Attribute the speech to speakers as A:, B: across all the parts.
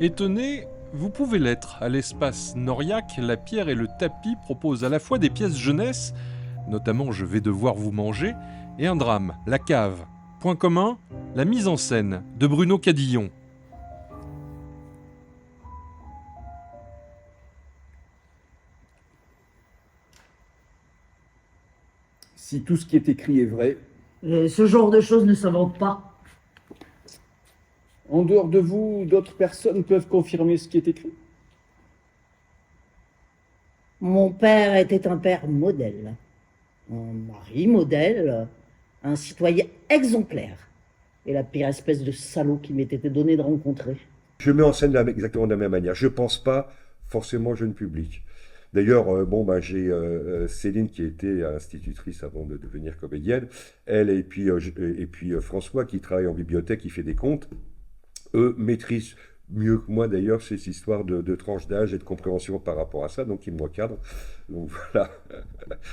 A: Étonné, vous pouvez l'être. À l'espace Noriac, la pierre et le tapis proposent à la fois des pièces jeunesse, notamment Je vais devoir vous manger, et un drame, La cave. Point commun, la mise en scène de Bruno Cadillon.
B: Si tout ce qui est écrit est vrai,
C: Ce genre de choses ne s'invente pas.
B: en dehors de vous, d'autres personnes peuvent confirmer ce qui est écrit.
C: Mon père était un père modèle, un mari modèle, un citoyen exemplaire. Et la pire espèce de salaud qui m'était donné de rencontrer.
D: Je mets en scène exactement de la même manière. Je pense pas forcément jeune public. D'ailleurs, j'ai Céline qui était institutrice avant de devenir comédienne. Elle et puis François qui travaille en bibliothèque, qui fait des contes. Eux maîtrisent mieux que moi d'ailleurs ces histoires de tranches d'âge et de compréhension par rapport à ça, donc ils me recadrent. Donc voilà.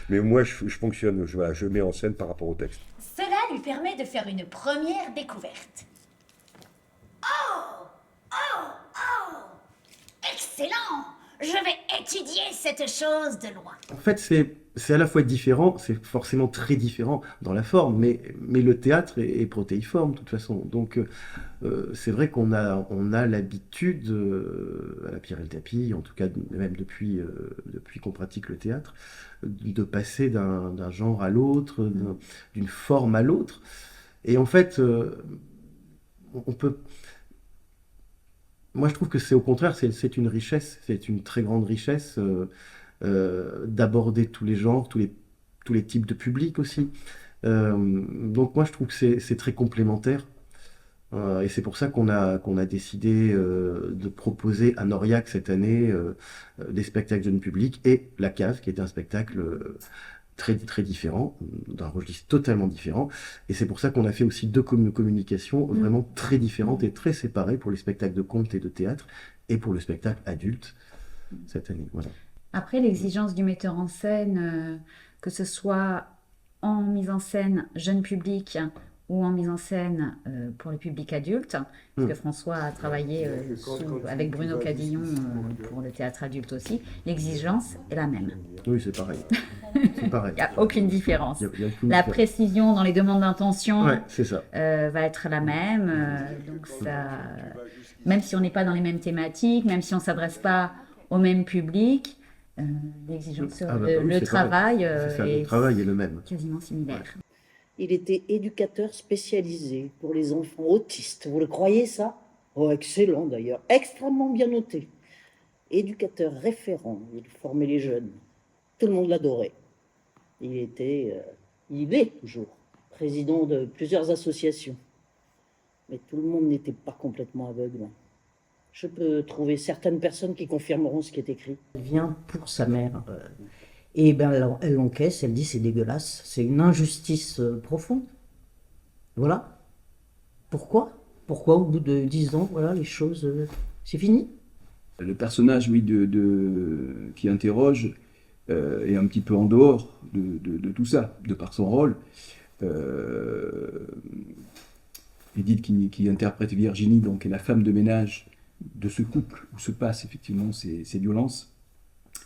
D: Mais moi, je fonctionne, je mets en scène par rapport au texte.
E: Cela lui permet de faire une première découverte. Oh! Oh! Oh! Excellent! Je vais étudier cette chose de loin.
F: En fait, c'est à la fois différent, c'est forcément très différent dans la forme, mais le théâtre est protéiforme de toute façon. Donc c'est vrai qu'on a l'habitude, à la pierre et le tapis, en tout cas même depuis qu'on pratique le théâtre, de passer d'un genre à l'autre, d'une forme à l'autre. Et en fait, on peut... Moi, je trouve que c'est au contraire, c'est une richesse, c'est une très grande richesse d'aborder tous les genres, tous les types de publics aussi. Donc moi, je trouve que c'est très complémentaire. Et c'est pour ça qu'on a décidé de proposer à Noriac cette année des spectacles jeunes publics et La Cave, qui est un spectacle très, très différent, d'un registre totalement différent. Et c'est pour ça qu'on a fait aussi deux communications vraiment très différentes et très séparées pour les spectacles de conte et de théâtre et pour le spectacle adulte cette année. Voilà.
G: Après, l'exigence du metteur en scène, que ce soit en mise en scène jeune public ou en mise en scène pour le public adulte, parce que François a travaillé avec Bruno Cadillon pour le théâtre adulte aussi, l'exigence est la même.
F: Oui, c'est pareil. C'est pareil.
G: Il n'y a aucune différence.
F: Il y a aucune
G: La
F: différence.
G: précision dans les demandes d'intention
F: Ouais, c'est ça.
G: va être la même. Donc ça, même si on n'est pas dans les mêmes thématiques, même si on ne s'adresse pas au même public, l'exigence, le travail,
F: le travail est le même.
G: Quasiment similaire.
C: Il était éducateur spécialisé pour les enfants autistes. Vous le croyez, ça? Oh, excellent d'ailleurs. Extrêmement bien noté. Éducateur référent. Il formait les jeunes. Tout le monde l'adorait. Il est toujours président de plusieurs associations. Mais tout le monde n'était pas complètement aveugle. Je peux trouver certaines personnes qui confirmeront ce qui est écrit.
H: Elle vient pour sa mère. Et ben, elle l'encaisse, elle dit c'est dégueulasse, c'est une injustice profonde. Voilà. Pourquoi au bout de 10 ans, voilà, les choses, c'est fini?
I: Le personnage, oui, qui interroge est un petit peu en dehors de tout ça, de par son rôle. Edith, qui interprète Virginie, donc, est la femme de ménage de ce couple où se passent effectivement ces violences.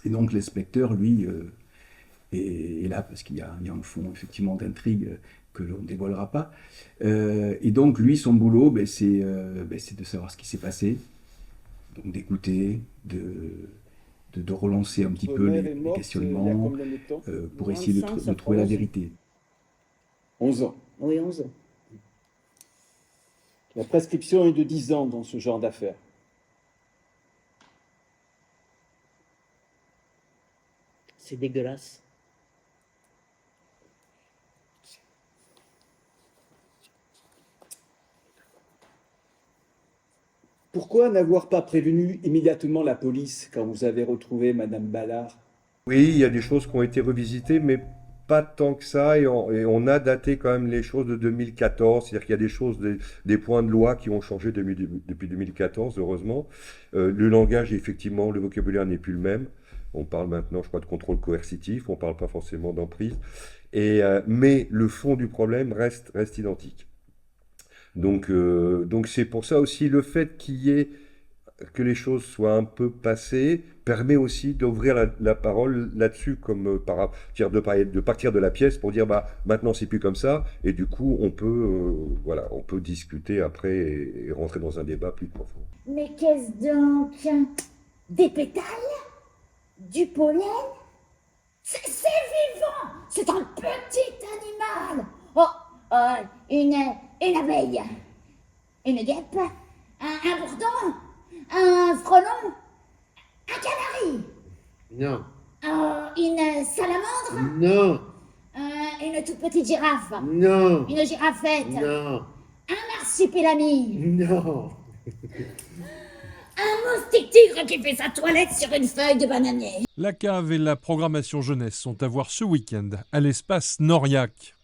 I: Et donc l'inspecteur, lui, est là parce qu'il y a un fond effectivement d'intrigue que l'on ne dévoilera pas. Et donc lui, son boulot, c'est de savoir ce qui s'est passé, donc d'écouter, de relancer un petit peu les questionnements pour essayer de trouver la vérité.
B: 11 ans.
C: Oui, 11 ans.
B: La prescription est de 10 ans dans ce genre d'affaires.
C: C'est dégueulasse.
B: Pourquoi n'avoir pas prévenu immédiatement la police quand vous avez retrouvé Madame Ballard?
D: Oui, il y a des choses qui ont été revisitées, mais pas tant que ça, et on a daté quand même les choses de 2014, c'est-à-dire qu'il y a des choses, des points de loi qui ont changé depuis 2014, heureusement. Le langage, effectivement, le vocabulaire n'est plus le même. On parle maintenant, je crois, de contrôle coercitif, on ne parle pas forcément d'emprise. Mais le fond du problème reste identique. Donc c'est pour ça aussi le fait qu'il y ait que les choses soient un peu passées permet aussi d'ouvrir la parole là-dessus, comme de partir de la pièce pour dire bah maintenant c'est plus comme ça, et du coup on peut voilà, on peut discuter après et rentrer dans un débat plus profond.
E: Mais qu'est-ce donc? Des pétales? Du pollen? C'est vivant! C'est un petit animal! Une abeille? Une guêpe? Un bourdon? Un frelon? Un canari?
J: Non.
E: Une salamandre?
J: Non.
E: Une toute petite girafe?
J: Non.
E: Une girafette?
J: Non.
E: Un marsupilami?
J: Non.
E: Un moustique tigre qui fait sa toilette sur une feuille de bananier?
A: La cave et la programmation jeunesse sont à voir ce week-end à l'espace Noriac.